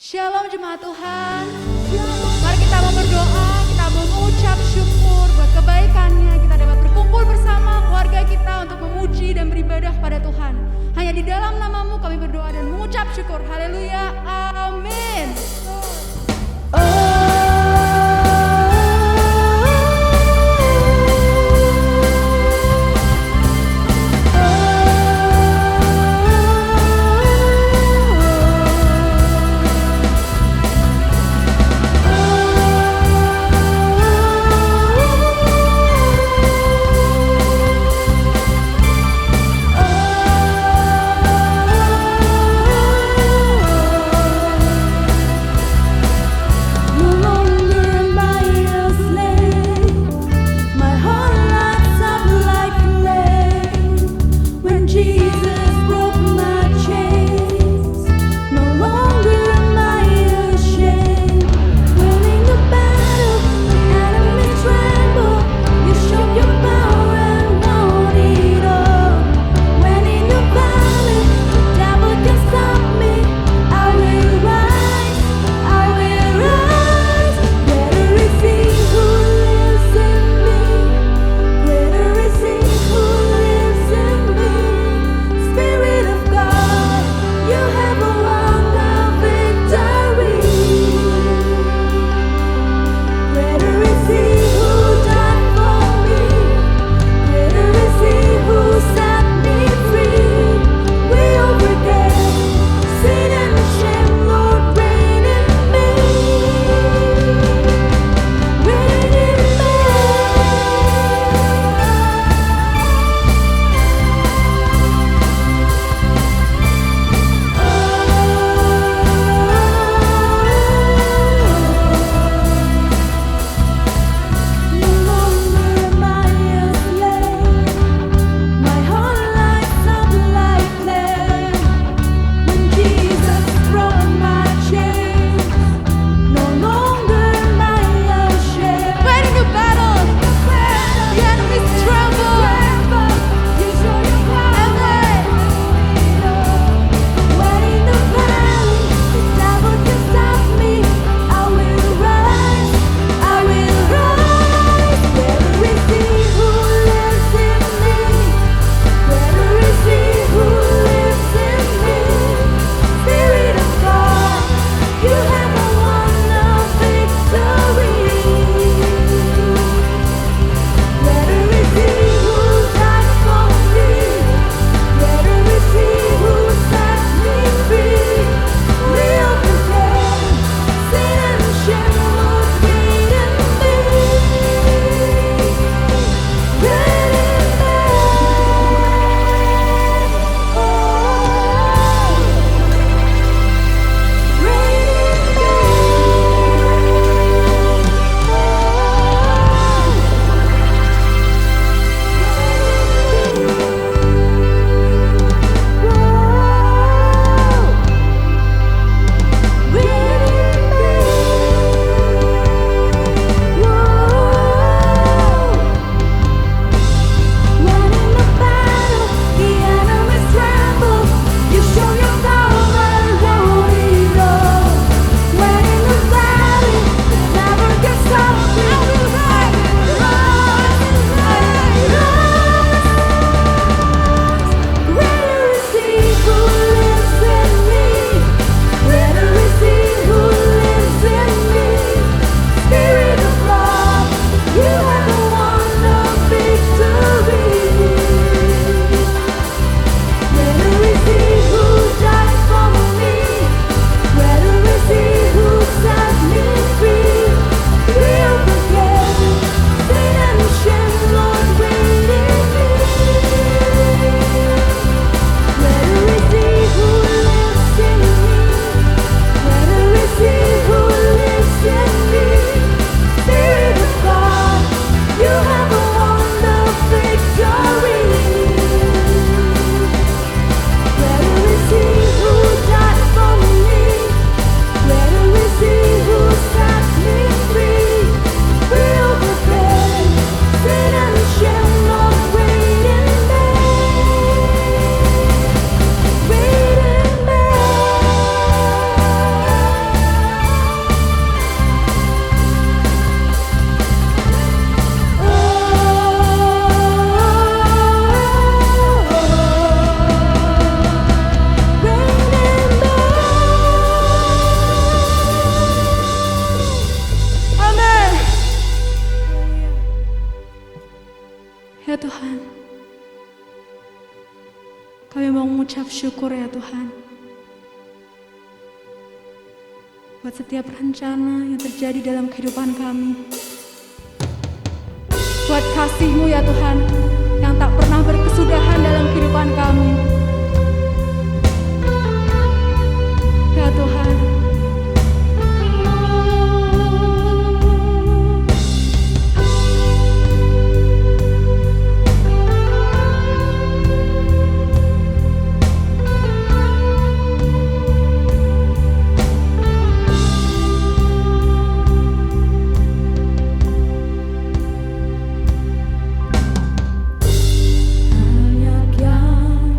Shalom jemaat Tuhan. Mari kita mau berdoa, kita mau mengucap syukur buat kebaikannya. Kita dapat berkumpul bersama keluarga kita untuk memuji dan beribadah kepada Tuhan. Hanya di dalam namamu kami berdoa dan mengucap syukur. Haleluya, amin. Tuhan, kami mau mengucap syukur ya Tuhan, buat setiap rencana yang terjadi dalam kehidupan kami. Buat kasih-Mu ya Tuhan, yang tak pernah berkesudahan dalam kehidupan kami. Ya Tuhan, banyak yang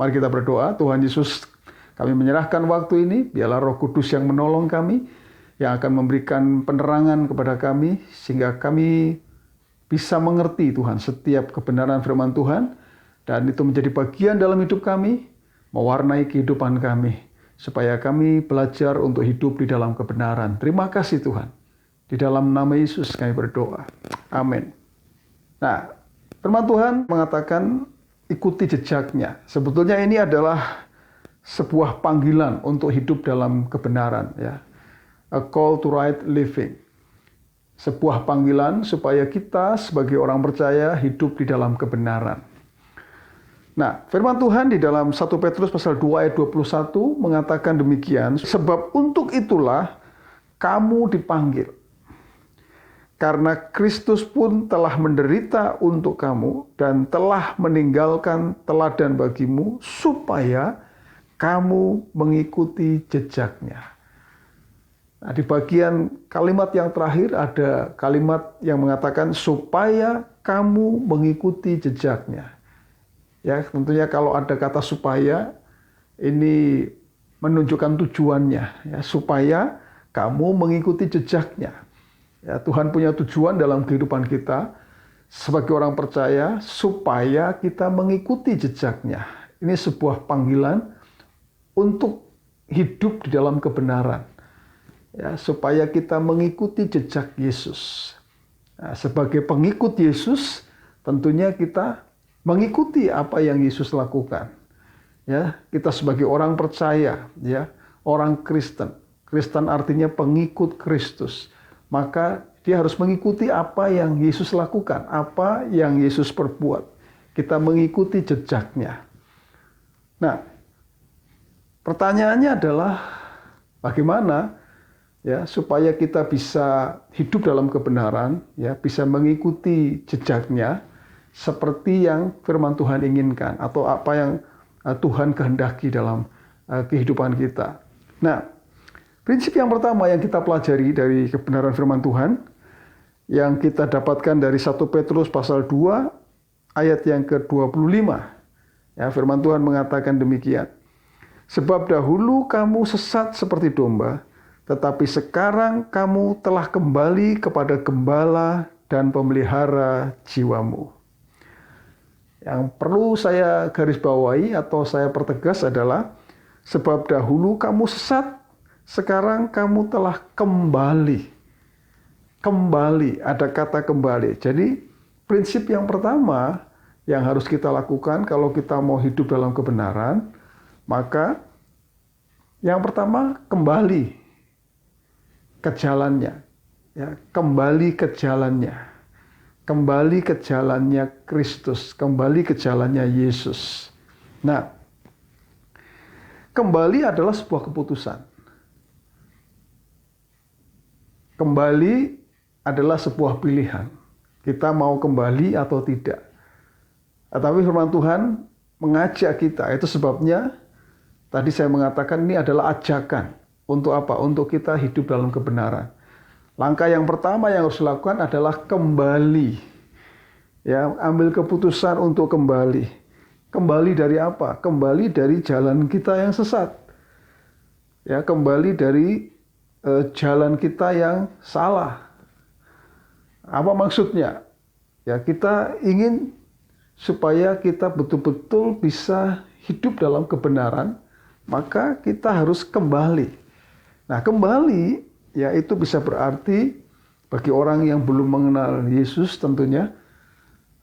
Mari kita berdoa. Tuhan Yesus, kami menyerahkan waktu ini, biarlah Roh Kudus yang menolong kami, yang akan memberikan penerangan kepada kami, sehingga kami bisa mengerti Tuhan setiap kebenaran firman Tuhan, dan itu menjadi bagian dalam hidup kami, mewarnai kehidupan kami, supaya kami belajar untuk hidup di dalam kebenaran. Terima kasih Tuhan. Di dalam nama Yesus kami berdoa. Amin. Nah, firman Tuhan mengatakan ikuti jejaknya. Sebetulnya ini adalah sebuah panggilan untuk hidup dalam kebenaran, ya. A call to right living. Sebuah panggilan supaya kita sebagai orang percaya hidup di dalam kebenaran. Nah, firman Tuhan di dalam 1 Petrus pasal 2 ayat 21 mengatakan demikian, sebab untuk itulah kamu dipanggil. Karena Kristus pun telah menderita untuk kamu dan telah meninggalkan teladan bagimu supaya kamu mengikuti jejaknya. Nah, di bagian kalimat yang terakhir ada kalimat yang mengatakan supaya kamu mengikuti jejaknya. Ya, tentunya kalau ada kata supaya, ini menunjukkan tujuannya, ya, supaya kamu mengikuti jejaknya. Ya, Tuhan punya tujuan dalam kehidupan kita sebagai orang percaya supaya kita mengikuti jejaknya. Ini sebuah panggilan untuk hidup di dalam kebenaran, ya, supaya kita mengikuti jejak Yesus. Nah, sebagai pengikut Yesus, tentunya kita mengikuti apa yang Yesus lakukan. Ya, kita sebagai orang percaya, ya, orang Kristen. Kristen artinya pengikut Kristus. Maka dia harus mengikuti apa yang Yesus lakukan, apa yang Yesus perbuat. Kita mengikuti jejaknya. Nah, pertanyaannya adalah bagaimana, ya, supaya kita bisa hidup dalam kebenaran, ya, bisa mengikuti jejaknya seperti yang firman Tuhan inginkan atau apa yang Tuhan kehendaki dalam kehidupan kita. Nah, prinsip yang pertama yang kita pelajari dari kebenaran firman Tuhan yang kita dapatkan dari 1 Petrus pasal 2 ayat yang ke-25. Ya, firman Tuhan mengatakan demikian. Sebab dahulu kamu sesat seperti domba, tetapi sekarang kamu telah kembali kepada gembala dan pemelihara jiwamu. Yang perlu saya garis bawahi atau saya pertegas adalah sebab dahulu kamu sesat, sekarang kamu telah kembali. Kembali, ada kata kembali. Jadi prinsip yang pertama yang harus kita lakukan kalau kita mau hidup dalam kebenaran, maka yang pertama kembali ke jalannya. Ya, kembali ke jalannya. Kembali ke jalannya Kristus, kembali ke jalannya Yesus. Nah, kembali adalah sebuah keputusan. Kembali adalah sebuah pilihan. Kita mau kembali atau tidak. Tetapi firman Tuhan mengajak kita. Itu sebabnya tadi saya mengatakan ini adalah ajakan. Untuk apa? Untuk kita hidup dalam kebenaran. Langkah yang pertama yang harus dilakukan adalah kembali. Ya, ambil keputusan untuk kembali. Kembali dari apa? Kembali dari jalan kita yang sesat. Ya, kembali dari jalan kita yang salah. Apa maksudnya? Ya, kita ingin supaya kita betul-betul bisa hidup dalam kebenaran, maka kita harus kembali. Nah, kembali ya itu bisa berarti bagi orang yang belum mengenal Yesus tentunya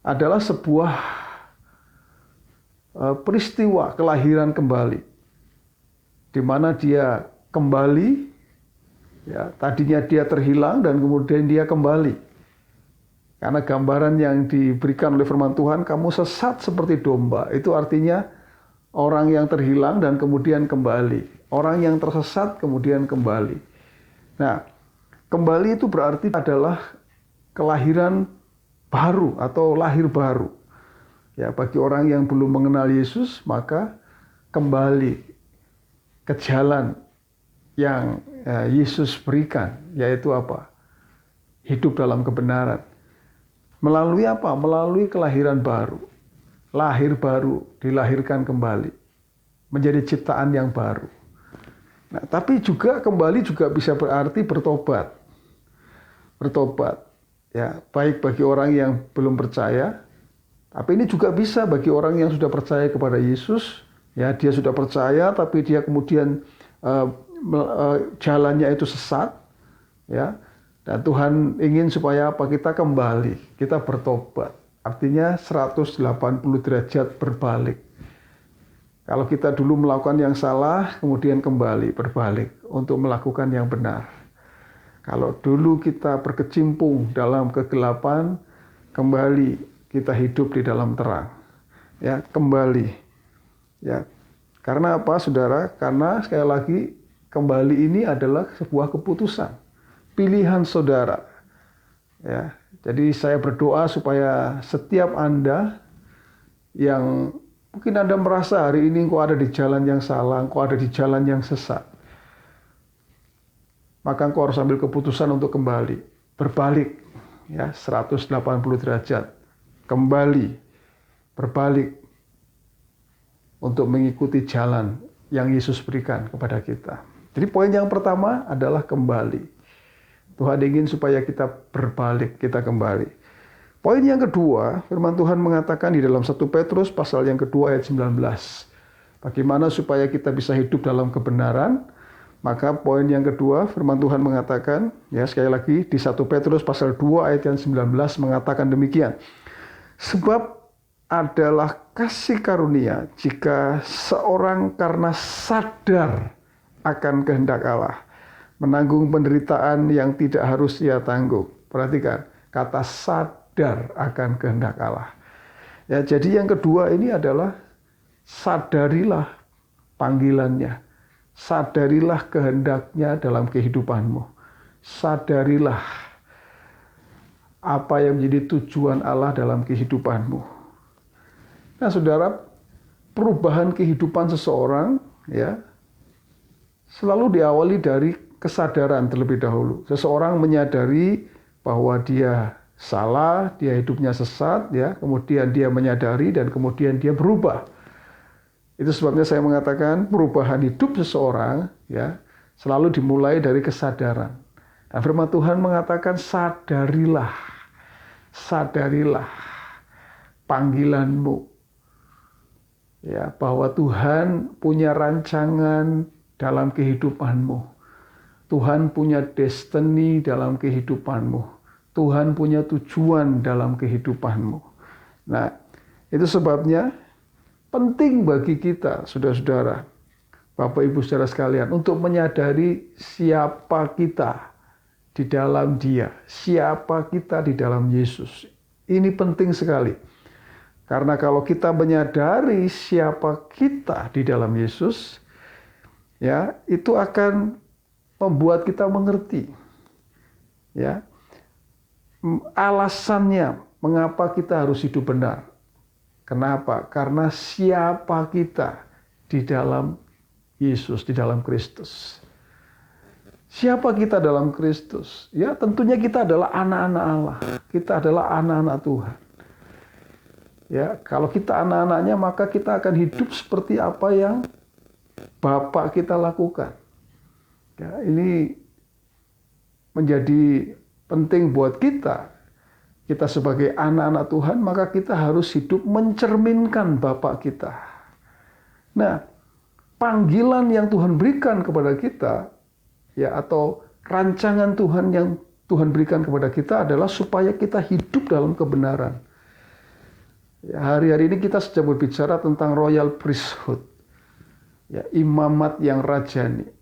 adalah sebuah peristiwa kelahiran kembali. Di mana dia kembali, ya, tadinya dia terhilang dan kemudian dia kembali. Karena gambaran yang diberikan oleh firman Tuhan, kamu sesat seperti domba. Itu artinya orang yang terhilang dan kemudian kembali. Orang yang tersesat kemudian kembali. Nah, kembali itu berarti adalah kelahiran baru atau lahir baru. Ya, bagi orang yang belum mengenal Yesus, maka kembali ke jalan yang Yesus berikan, yaitu apa? Hidup dalam kebenaran. Melalui apa? Melalui kelahiran baru. Lahir baru, dilahirkan kembali. menjadi ciptaan yang baru. Nah, tapi juga kembali juga bisa berarti bertobat. Bertobat, ya, baik bagi orang yang belum percaya, tapi ini juga bisa bagi orang yang sudah percaya kepada Yesus. Ya, dia sudah percaya, tapi dia kemudian jalannya itu sesat, ya. Dan Tuhan ingin supaya apa? Kita kembali, kita bertobat. Artinya 180 derajat berbalik. Kalau kita dulu melakukan yang salah, kemudian kembali berbalik untuk melakukan yang benar. Kalau dulu kita berkecimpung dalam kegelapan, kembali kita hidup di dalam terang. Ya, kembali. Ya. Karena apa, Saudara? Karena sekali lagi kembali ini adalah sebuah keputusan, pilihan Saudara. Ya. Jadi saya berdoa supaya setiap Anda yang mungkin Anda merasa hari ini engkau ada di jalan yang salah, engkau ada di jalan yang sesat, maka engkau harus ambil keputusan untuk kembali, berbalik, ya, 180 derajat, kembali, berbalik, untuk mengikuti jalan yang Yesus berikan kepada kita. Jadi poin yang pertama adalah kembali. Tuhan ingin supaya kita berbalik, kita kembali. Poin yang kedua, firman Tuhan mengatakan di dalam 1 Petrus pasal yang kedua ayat 19. Bagaimana supaya kita bisa hidup dalam kebenaran? Maka poin yang kedua, firman Tuhan mengatakan, ya sekali lagi di 1 Petrus pasal 2 ayat yang 19 mengatakan demikian. Sebab adalah kasih karunia jika seorang karena sadar akan kehendak Allah menanggung penderitaan yang tidak harus ia tanggung. Perhatikan, kata sadar akan kehendak Allah. Ya, jadi yang kedua ini adalah sadarilah panggilannya. Sadarilah kehendaknya dalam kehidupanmu. Sadarilah apa yang menjadi tujuan Allah dalam kehidupanmu. Nah, Saudara, perubahan kehidupan seseorang, ya, selalu diawali dari kesadaran terlebih dahulu. Seseorang menyadari bahwa dia salah, dia hidupnya sesat, ya, kemudian dia menyadari dan kemudian dia berubah. Itu sebabnya saya mengatakan perubahan hidup seseorang, ya, selalu dimulai dari kesadaran. Dan firman Tuhan mengatakan sadarilah, sadarilah panggilanmu, ya, bahwa Tuhan punya rancangan dalam kehidupanmu. Tuhan punya destiny dalam kehidupanmu. Tuhan punya tujuan dalam kehidupanmu. Nah, itu sebabnya penting bagi kita, saudara-saudara, Bapak Ibu saudara sekalian, untuk menyadari siapa kita di dalam Dia, siapa kita di dalam Yesus. Ini penting sekali. Karena kalau kita menyadari siapa kita di dalam Yesus, ya, itu akan membuat kita mengerti, ya, alasannya mengapa kita harus hidup benar. Kenapa? Karena siapa kita di dalam Yesus, di dalam Kristus. Siapa kita dalam Kristus? Ya, tentunya kita adalah anak-anak Allah. Kita adalah anak-anak Tuhan. Ya, kalau kita anak-anaknya, maka kita akan hidup seperti apa yang Bapa kita lakukan. Ya, ini menjadi penting buat kita. Kita sebagai anak-anak Tuhan, maka kita harus hidup mencerminkan Bapa kita. Nah, panggilan yang Tuhan berikan kepada kita, ya, atau rancangan Tuhan yang Tuhan berikan kepada kita adalah supaya kita hidup dalam kebenaran. Ya, hari-hari ini kita sedang berbicara tentang royal priesthood, ya, imamat yang rajani.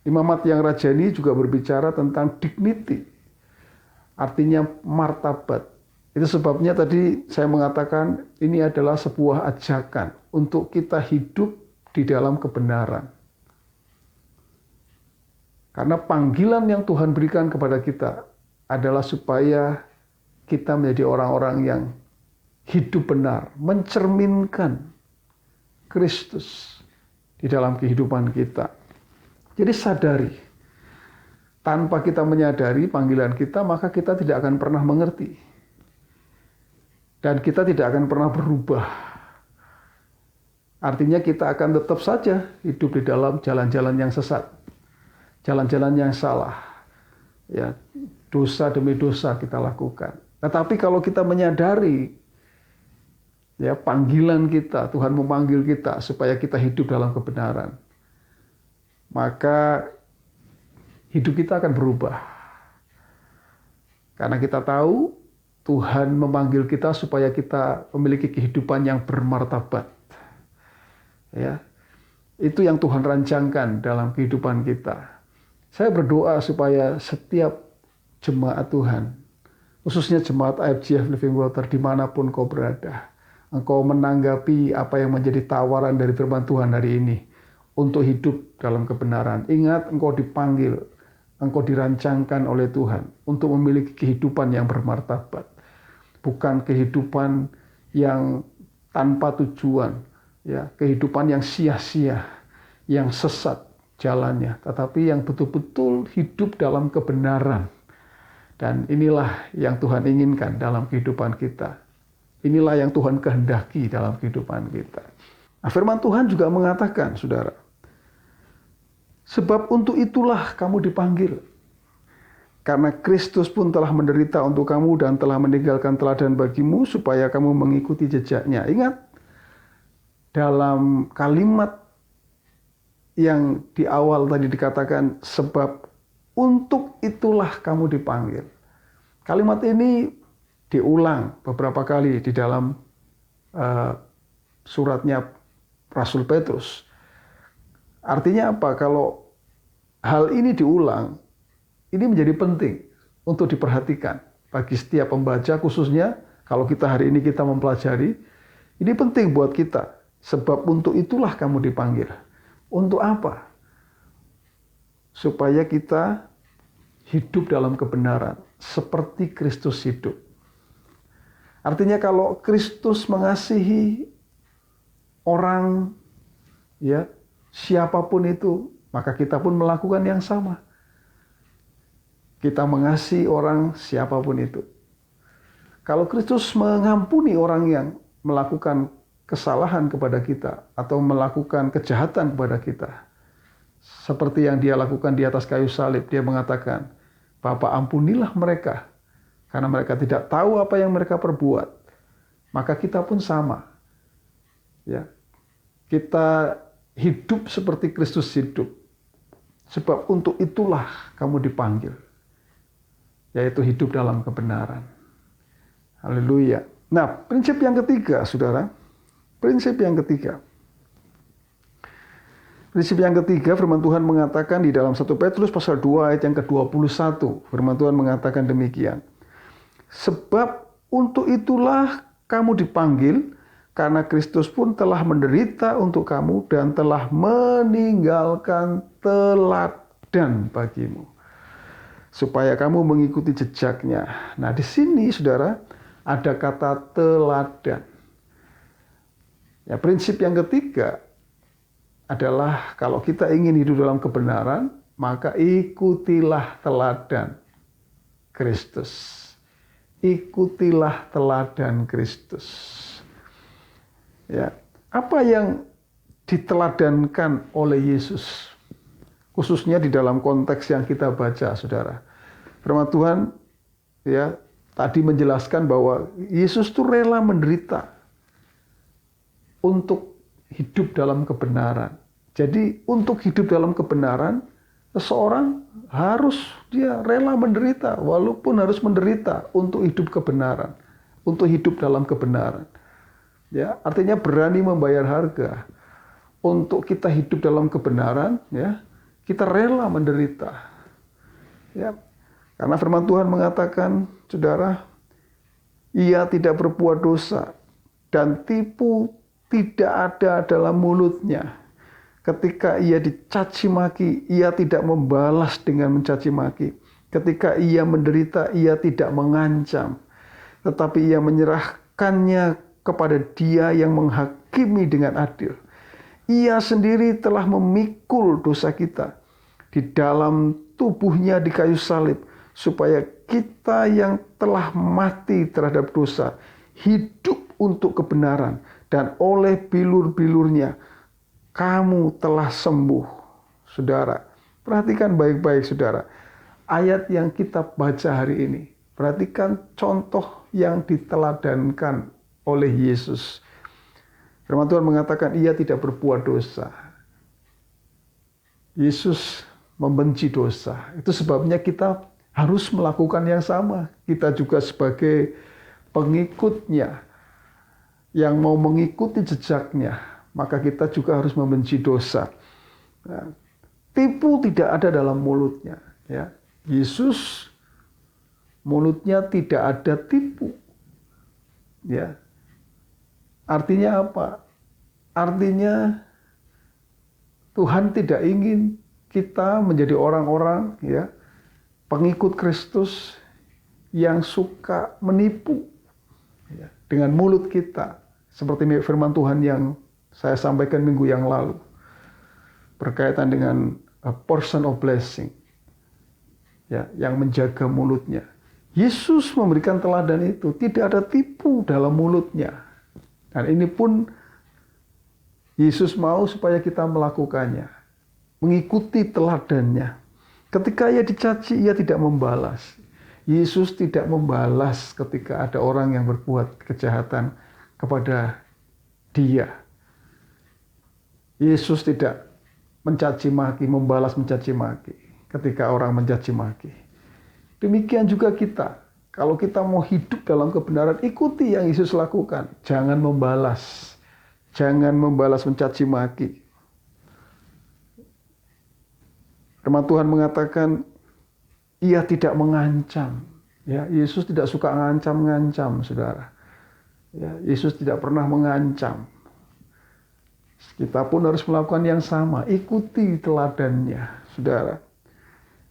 Imamat yang rajani juga berbicara tentang dignity, artinya martabat. Itu sebabnya tadi saya mengatakan ini adalah sebuah ajakan untuk kita hidup di dalam kebenaran. Karena panggilan yang Tuhan berikan kepada kita adalah supaya kita menjadi orang-orang yang hidup benar, mencerminkan Kristus di dalam kehidupan kita. Jadi sadari, tanpa kita menyadari panggilan kita, maka kita tidak akan pernah mengerti. Dan kita tidak akan pernah berubah. Artinya kita akan tetap saja hidup di dalam jalan-jalan yang sesat, jalan-jalan yang salah. Ya, dosa demi dosa kita lakukan. Tetapi kalau kita menyadari ya panggilan kita, Tuhan memanggil kita supaya kita hidup dalam kebenaran, maka hidup kita akan berubah. Karena kita tahu Tuhan memanggil kita supaya kita memiliki kehidupan yang bermartabat. Ya, itu yang Tuhan rancangkan dalam kehidupan kita. Saya berdoa supaya setiap jemaat Tuhan, khususnya jemaat IFGF Living Water, dimanapun kau berada, engkau menanggapi apa yang menjadi tawaran dari firman Tuhan hari ini untuk hidup dalam kebenaran. Ingat, engkau dipanggil, engkau dirancangkan oleh Tuhan untuk memiliki kehidupan yang bermartabat, bukan kehidupan yang tanpa tujuan. Ya, kehidupan yang sia-sia, yang sesat jalannya, tetapi yang betul-betul hidup dalam kebenaran. Dan inilah yang Tuhan inginkan dalam kehidupan kita. Inilah yang Tuhan kehendaki dalam kehidupan kita. Nah, firman Tuhan juga mengatakan, saudara, sebab untuk itulah kamu dipanggil. Karena Kristus pun telah menderita untuk kamu dan telah meninggalkan teladan bagimu supaya kamu mengikuti jejaknya. Ingat, dalam kalimat yang di awal tadi dikatakan, sebab untuk itulah kamu dipanggil. Kalimat ini diulang beberapa kali di dalam suratnya Rasul Petrus. Artinya apa? Kalau hal ini diulang, ini menjadi penting untuk diperhatikan bagi setiap pembaca, khususnya kalau kita hari ini kita mempelajari, ini penting buat kita. Sebab untuk itulah kamu dipanggil. Untuk apa? Supaya kita hidup dalam kebenaran seperti Kristus hidup. Artinya kalau Kristus mengasihi orang, ya, siapapun itu, maka kita pun melakukan yang sama. Kita mengasihi orang siapapun itu. Kalau Kristus mengampuni orang yang melakukan kesalahan kepada kita atau melakukan kejahatan kepada kita, seperti yang dia lakukan di atas kayu salib, dia mengatakan, Bapa, ampunilah mereka karena mereka tidak tahu apa yang mereka perbuat. Maka kita pun sama. Ya. Kita hidup seperti Kristus hidup. Sebab untuk itulah kamu dipanggil, yaitu hidup dalam kebenaran. Haleluya. Nah, prinsip yang ketiga, saudara. Prinsip yang ketiga. Prinsip yang ketiga, firman Tuhan mengatakan di dalam 1 Petrus pasal 2 ayat yang ke-21. Firman Tuhan mengatakan demikian. Sebab untuk itulah kamu dipanggil, karena Kristus pun telah menderita untuk kamu dan telah meninggalkan teladan bagimu, supaya kamu mengikuti jejaknya. Nah, di sini, saudara, ada kata teladan. Ya, prinsip yang ketiga adalah kalau kita ingin hidup dalam kebenaran, maka ikutilah teladan Kristus. Ikutilah teladan Kristus. Ya, apa yang diteladankan oleh Yesus, khususnya di dalam konteks yang kita baca, saudara. Firman Tuhan ya tadi menjelaskan bahwa Yesus itu rela menderita untuk hidup dalam kebenaran. Jadi untuk hidup dalam kebenaran, seseorang harus dia rela menderita, walaupun harus menderita untuk hidup kebenaran, untuk hidup dalam kebenaran. Ya, artinya berani membayar harga untuk kita hidup dalam kebenaran. Ya, kita rela menderita. Ya, karena firman Tuhan mengatakan, saudara, ia tidak berbuat dosa dan tipu tidak ada dalam mulutnya. Ketika ia dicaci maki, ia tidak membalas dengan mencaci maki. Ketika ia menderita, ia tidak mengancam, tetapi ia menyerahkannya kepada Dia yang menghakimi dengan adil. Ia sendiri telah memikul dosa kita di dalam tubuhnya di kayu salib, supaya kita yang telah mati terhadap dosa hidup untuk kebenaran, dan oleh bilur-bilurnya kamu telah sembuh. Saudara, perhatikan baik-baik saudara. Ayat yang kita baca hari ini. Perhatikan contoh yang diteladankan oleh Yesus. Firman Tuhan mengatakan ia tidak berbuat dosa. Yesus membenci dosa. Itu sebabnya kita harus melakukan yang sama. Kita juga sebagai pengikutnya yang mau mengikuti jejaknya, maka kita juga harus membenci dosa. Nah, tipu tidak ada dalam mulutnya. Ya. Yesus mulutnya tidak ada tipu. Ya. Artinya apa? Artinya Tuhan tidak ingin kita menjadi orang-orang ya, pengikut Kristus yang suka menipu ya, dengan mulut kita. Seperti firman Tuhan yang saya sampaikan minggu yang lalu. Berkaitan dengan a portion of blessing. Ya, yang menjaga mulutnya. Yesus memberikan teladan itu. Tidak ada tipu dalam mulutnya. Dan ini pun Yesus mau supaya kita melakukannya. Mengikuti teladannya. Ketika ia dicaci, ia tidak membalas. Yesus tidak membalas ketika ada orang yang berbuat kejahatan kepada dia. Yesus tidak mencaci maki, membalas mencaci maki ketika orang mencaci maki. Demikian juga kita. Kalau kita mau hidup dalam kebenaran, ikuti yang Yesus lakukan. Jangan membalas. Jangan membalas mencaci maki. Firman Tuhan mengatakan, ia tidak mengancam. Ya, Yesus tidak suka mengancam, saudara. Ya, Yesus tidak pernah mengancam. Kita pun harus melakukan yang sama. Ikuti teladannya, saudara.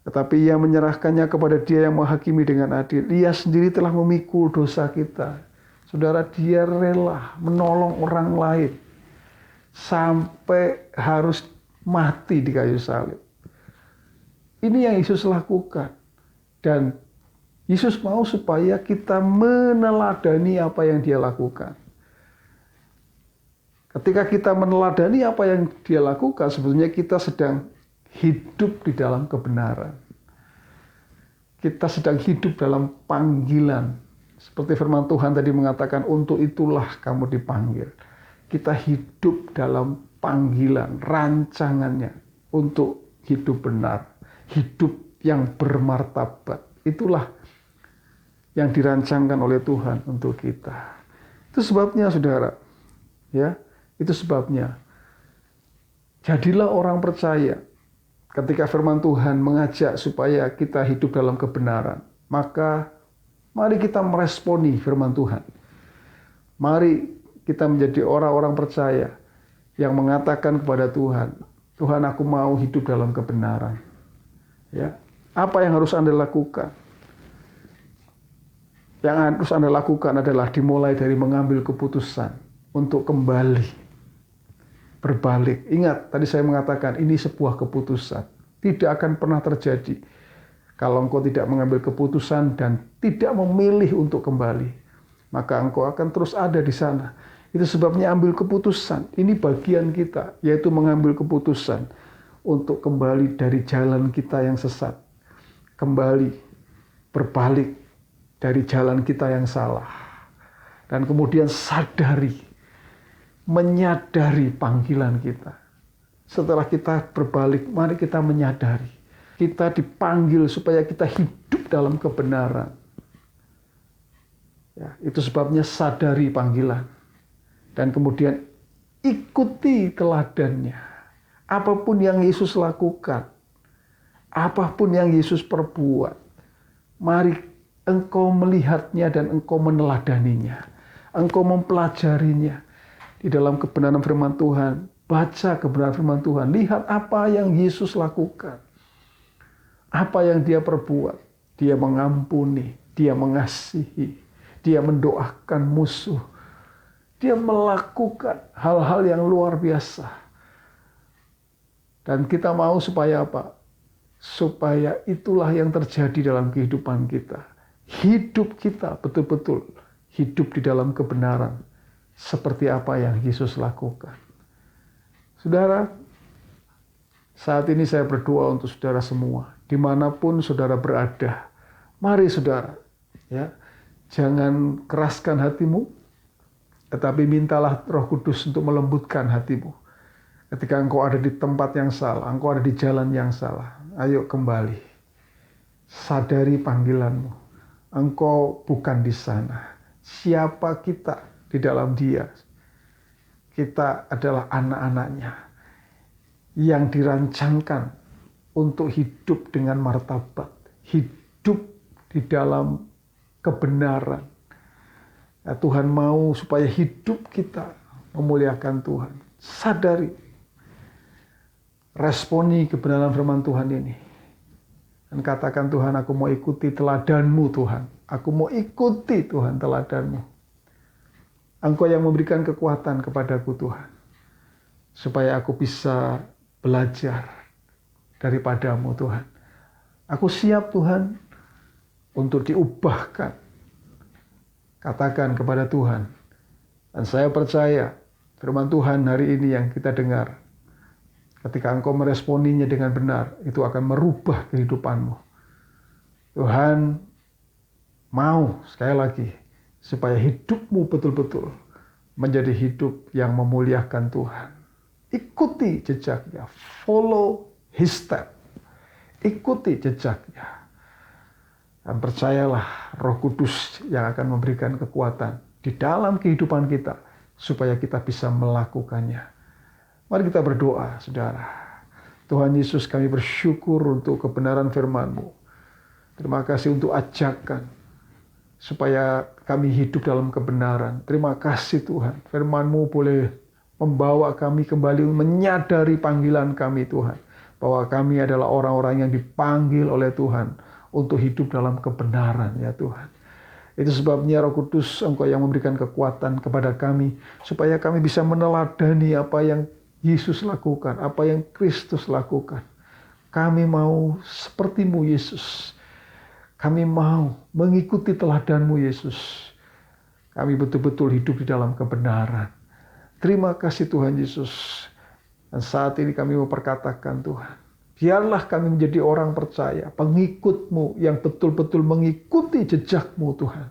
Tetapi ia menyerahkannya kepada dia yang menghakimi dengan adil. Ia sendiri telah memikul dosa kita. Saudara, dia rela menolong orang lain. Sampai harus mati di kayu salib. Ini yang Yesus lakukan. Dan Yesus mau supaya kita meneladani apa yang dia lakukan. Ketika kita meneladani apa yang dia lakukan, sebetulnya kita sedang hidup di dalam kebenaran. Kita sedang hidup dalam panggilan. Seperti firman Tuhan tadi mengatakan, untuk itulah kamu dipanggil. Kita hidup dalam panggilan, rancangannya untuk hidup benar. Hidup yang bermartabat. Itulah yang dirancangkan oleh Tuhan untuk kita. Itu sebabnya saudara. Ya, itu sebabnya. Jadilah orang percaya. Ketika firman Tuhan mengajak supaya kita hidup dalam kebenaran, maka mari kita meresponi firman Tuhan. Mari kita menjadi orang-orang percaya yang mengatakan kepada Tuhan, Tuhan, aku mau hidup dalam kebenaran. Ya, apa yang harus Anda lakukan? Yang harus Anda lakukan adalah dimulai dari mengambil keputusan untuk kembali. Berbalik. Ingat, tadi saya mengatakan ini sebuah keputusan. Tidak akan pernah terjadi kalau engkau tidak mengambil keputusan dan tidak memilih untuk kembali. Maka engkau akan terus ada di sana. Itu sebabnya ambil keputusan. Ini bagian kita, yaitu mengambil keputusan untuk kembali dari jalan kita yang sesat. Kembali, berbalik dari jalan kita yang salah. Dan kemudian sadari, menyadari panggilan kita. Setelah kita berbalik, mari kita menyadari. Kita dipanggil supaya kita hidup dalam kebenaran. Ya, itu sebabnya sadari panggilan. Dan kemudian ikuti teladannya. Apapun yang Yesus lakukan. Apapun yang Yesus perbuat. Mari engkau melihatnya dan engkau meneladaninya. Engkau mempelajarinya. Di dalam kebenaran firman Tuhan, baca kebenaran firman Tuhan, lihat apa yang Yesus lakukan. Apa yang dia perbuat. Dia mengampuni, dia mengasihi, dia mendoakan musuh. Dia melakukan hal-hal yang luar biasa. Dan kita mau supaya apa? Supaya itulah yang terjadi dalam kehidupan kita. Hidup kita betul-betul hidup di dalam kebenaran. seperti apa yang Yesus lakukan. Saudara, saat ini saya berdoa untuk saudara semua, dimanapun saudara berada. Mari saudara, ya, jangan keraskan hatimu, tetapi mintalah Roh Kudus untuk melembutkan hatimu. Ketika engkau ada di tempat yang salah, engkau ada di jalan yang salah, ayo kembali. Sadari panggilanmu. Engkau bukan di sana. Siapa kita di dalam Dia? Kita adalah anak-anaknya yang dirancangkan untuk hidup dengan martabat, hidup di dalam kebenaran. Ya, Tuhan mau supaya hidup kita memuliakan Tuhan. Sadari, responi kebenaran firman Tuhan ini. Dan katakan, Tuhan, aku mau ikuti teladan-Mu, Tuhan. Aku mau ikuti, Tuhan, teladan-Mu. Engkau yang memberikan kekuatan kepadaku, Tuhan. Supaya aku bisa belajar daripada-Mu, Tuhan. Aku siap, Tuhan, untuk diubahkan. Katakan kepada Tuhan. Dan saya percaya firman Tuhan hari ini yang kita dengar, ketika engkau meresponinya dengan benar, itu akan merubah kehidupanmu. Tuhan mau sekali lagi supaya hidupmu betul-betul menjadi hidup yang memuliakan Tuhan. Ikuti jejaknya, follow his step. Ikuti jejaknya. Dan percayalah Roh Kudus yang akan memberikan kekuatan di dalam kehidupan kita supaya kita bisa melakukannya. Mari kita berdoa, saudara. Tuhan Yesus, kami bersyukur untuk kebenaran firman-Mu. Terima kasih untuk ajakan supaya kami hidup dalam kebenaran. Terima kasih Tuhan, firman-Mu boleh membawa kami kembali menyadari panggilan kami, Tuhan. Bahwa kami adalah orang-orang yang dipanggil oleh Tuhan untuk hidup dalam kebenaran, ya Tuhan. Itu sebabnya Roh Kudus, Engkau yang memberikan kekuatan kepada kami supaya kami bisa meneladani apa yang Yesus lakukan, apa yang Kristus lakukan. Kami mau seperti-Mu, Yesus. Kami mau mengikuti teladan-Mu, Yesus. Kami betul-betul hidup di dalam kebenaran. Terima kasih Tuhan Yesus. Dan saat ini kami mau perkatakan, Tuhan, biarlah kami menjadi orang percaya, pengikut-Mu yang betul-betul mengikuti jejak-Mu, Tuhan.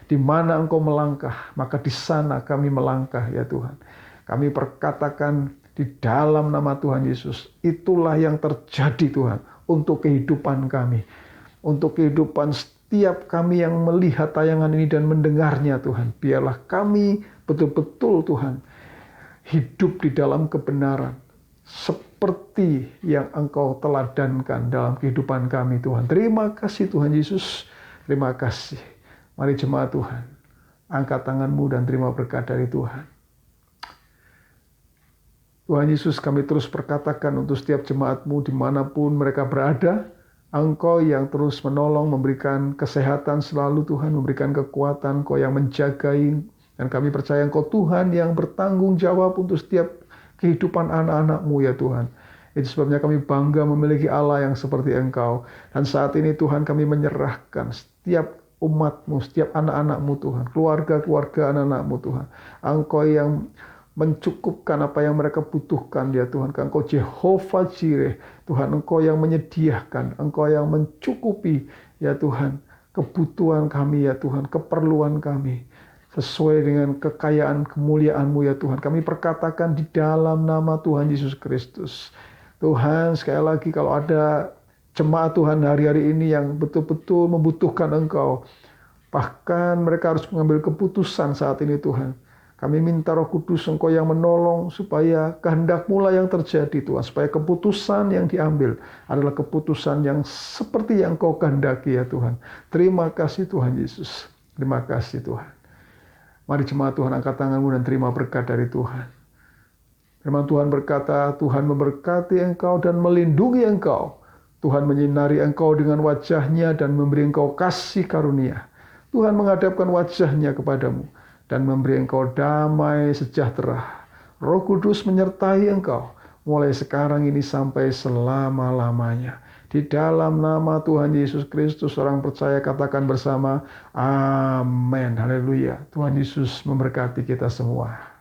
Di mana Engkau melangkah, maka di sana kami melangkah, ya Tuhan. Kami perkatakan di dalam nama Tuhan Yesus, itulah yang terjadi, Tuhan, untuk kehidupan kami. Untuk kehidupan setiap kami yang melihat tayangan ini dan mendengarnya, Tuhan. Biarlah kami betul-betul, Tuhan, hidup di dalam kebenaran. Seperti yang Engkau teladankan dalam kehidupan kami, Tuhan. Terima kasih Tuhan Yesus. Terima kasih. Mari jemaat Tuhan, angkat tanganmu dan terima berkat dari Tuhan. Tuhan Yesus, kami terus perkatakan untuk setiap jemaat-Mu dimanapun mereka berada. Engkau yang terus menolong, memberikan kesehatan selalu, Tuhan, memberikan kekuatan, Engkau yang menjagai. Dan kami percaya Engkau Tuhan yang bertanggung jawab untuk setiap kehidupan anak-anak-Mu, ya Tuhan. Itu sebabnya kami bangga memiliki Allah yang seperti Engkau. Dan saat ini Tuhan, kami menyerahkan setiap umat-Mu, setiap anak-anak-Mu, Tuhan. Keluarga-keluarga anak-anak-Mu, Tuhan. Engkau yang mencukupkan apa yang mereka butuhkan, ya Tuhan. Engkau Jehovah Jireh, Tuhan, Engkau yang menyediakan, Engkau yang mencukupi, ya Tuhan, kebutuhan kami, ya Tuhan, keperluan kami, sesuai dengan kekayaan kemuliaan-Mu, ya Tuhan. Kami perkatakan di dalam nama Tuhan Yesus Kristus. Tuhan, sekali lagi kalau ada jemaat Tuhan hari-hari ini yang betul-betul membutuhkan Engkau, bahkan mereka harus mengambil keputusan saat ini, Tuhan. Kami minta Roh Kudus Engkau yang menolong supaya kehendak-Mu lah yang terjadi, Tuhan. Supaya keputusan yang diambil adalah keputusan yang seperti yang Engkau kehendaki, ya Tuhan. Terima kasih Tuhan Yesus. Terima kasih Tuhan. Mari jemaat Tuhan, angkat tanganmu dan terima berkat dari Tuhan. Firman Tuhan berkata, Tuhan memberkati engkau dan melindungi engkau. Tuhan menyinari engkau dengan wajah-Nya dan memberi engkau kasih karunia. Tuhan menghadapkan wajah-Nya kepadamu dan memberi engkau damai sejahtera. Roh Kudus menyertai engkau mulai sekarang ini sampai selama-lamanya. Di dalam nama Tuhan Yesus Kristus, orang percaya katakan bersama, amin. Haleluya. Tuhan Yesus memberkati kita semua.